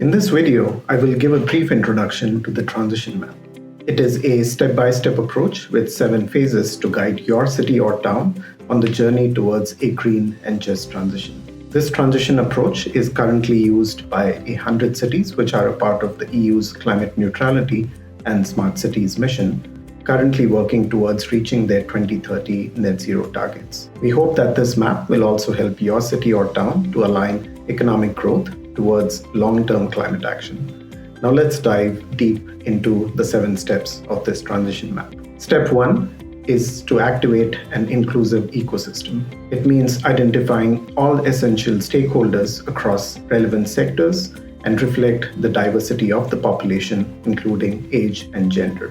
In this video, I will give a brief introduction to the transition map. It is a step-by-step approach with 7 phases to guide your city or town on the journey towards a green and just transition. This transition approach is currently used by 100 cities which are a part of the EU's climate neutrality and smart cities mission, currently working towards reaching their 2030 net zero targets. We hope that this map will also help your city or town to align economic growth towards long-term climate action. Now let's dive deep into the 7 steps of this transition map. Step 1 is to activate an inclusive ecosystem. It means identifying all essential stakeholders across relevant sectors and reflect the diversity of the population, including age and gender.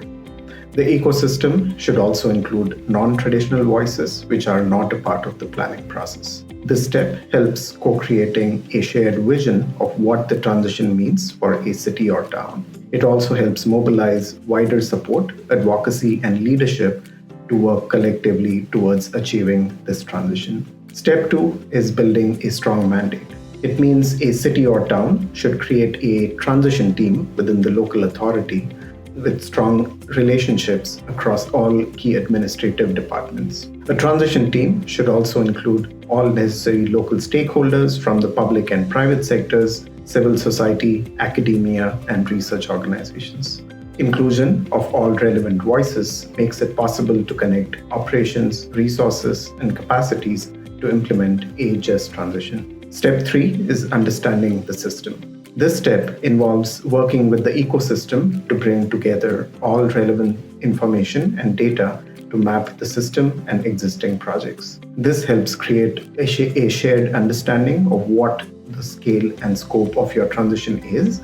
The ecosystem should also include non-traditional voices which are not a part of the planning process. This step helps co-creating a shared vision of what the transition means for a city or town. It also helps mobilize wider support, advocacy, and leadership to work collectively towards achieving this transition. Step 2 is building a strong mandate. It means a city or town should create a transition team within the local authority with strong relationships across all key administrative departments. A transition team should also include all necessary local stakeholders from the public and private sectors, civil society, academia, and research organizations. Inclusion of all relevant voices makes it possible to connect operations, resources, and capacities to implement a just transition. Step 3 is understanding the system. This step involves working with the ecosystem to bring together all relevant information and data to map the system and existing projects. This helps create a shared understanding of what the scale and scope of your transition is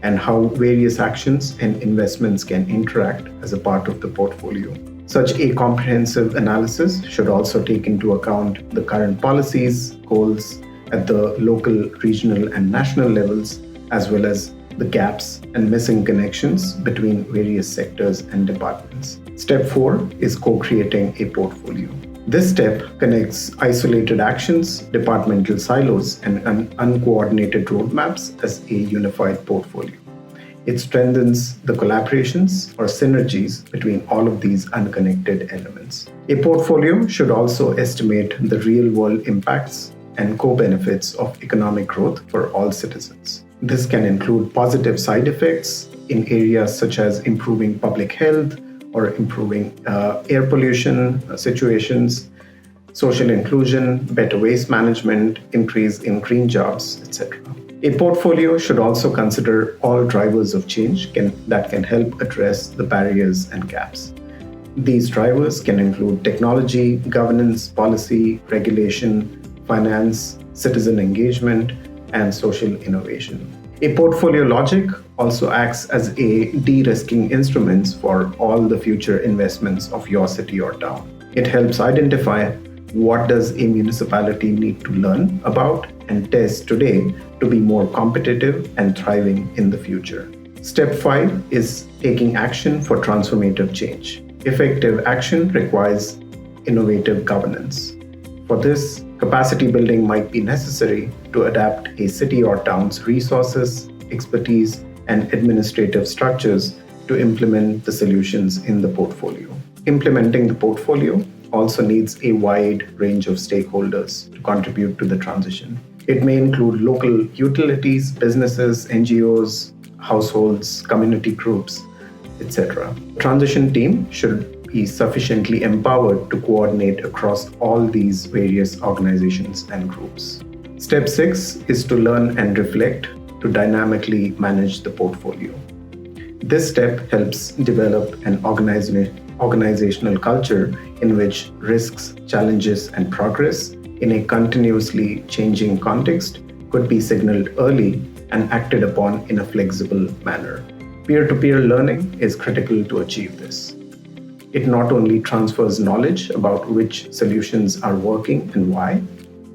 and how various actions and investments can interact as a part of the portfolio. Such a comprehensive analysis should also take into account the current policies, goals at the local, regional, and national levels, as well as the gaps and missing connections between various sectors and departments. Step 4 is co-creating a portfolio. This step connects isolated actions, departmental silos, and uncoordinated roadmaps as a unified portfolio. It strengthens the collaborations or synergies between all of these unconnected elements. A portfolio should also estimate the real-world impacts and co-benefits of economic growth for all citizens. This can include positive side effects in areas such as improving public health or improving air pollution situations, social inclusion, better waste management, increase in green jobs, etc. A portfolio should also consider all drivers of change that can help address the barriers and gaps. These drivers can include technology, governance, policy, regulation, finance, citizen engagement, and social innovation. A portfolio logic also acts as a de-risking instrument for all the future investments of your city or town. It helps identify what does a municipality need to learn about and test today to be more competitive and thriving in the future. Step 5 is taking action for transformative change. Effective action requires innovative governance. For this, capacity building might be necessary to adapt a city or town's resources, expertise, and administrative structures to implement the solutions in the portfolio. Implementing the portfolio also needs a wide range of stakeholders to contribute to the transition. It may include local utilities, businesses, NGOs, households, community groups, etc. The transition team should be sufficiently empowered to coordinate across all these various organizations and groups. Step 6 is to learn and reflect to dynamically manage the portfolio. This step helps develop an organizational culture in which risks, challenges, and progress in a continuously changing context could be signaled early and acted upon in a flexible manner. Peer-to-peer learning is critical to achieve this. It not only transfers knowledge about which solutions are working and why,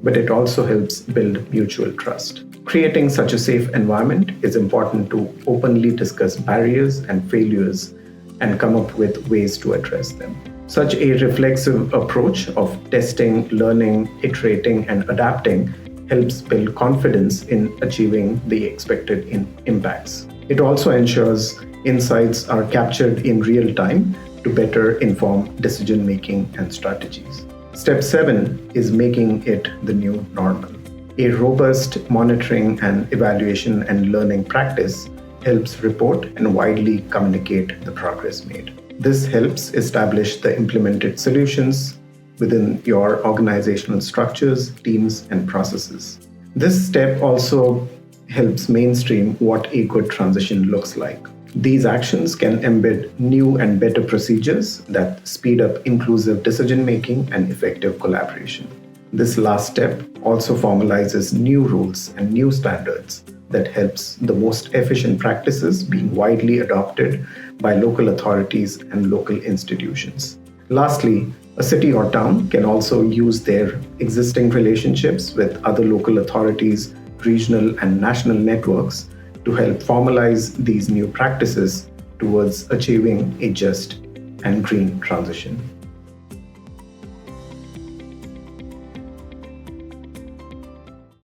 but it also helps build mutual trust. Creating such a safe environment is important to openly discuss barriers and failures and come up with ways to address them. Such a reflexive approach of testing, learning, iterating, and adapting helps build confidence in achieving the expected impacts. It also ensures insights are captured in real time to better inform decision making and strategies. Step 7 is making it the new normal. A robust monitoring and evaluation and learning practice helps report and widely communicate the progress made. This helps establish the implemented solutions within your organizational structures, teams, and processes. This step also helps mainstream what a good transition looks like. These actions can embed new and better procedures that speed up inclusive decision making and effective collaboration. This last step also formalizes new rules and new standards that helps the most efficient practices being widely adopted by local authorities and local institutions. Lastly, a city or town can also use their existing relationships with other local authorities, regional and national networks to help formalize these new practices towards achieving a just and green transition.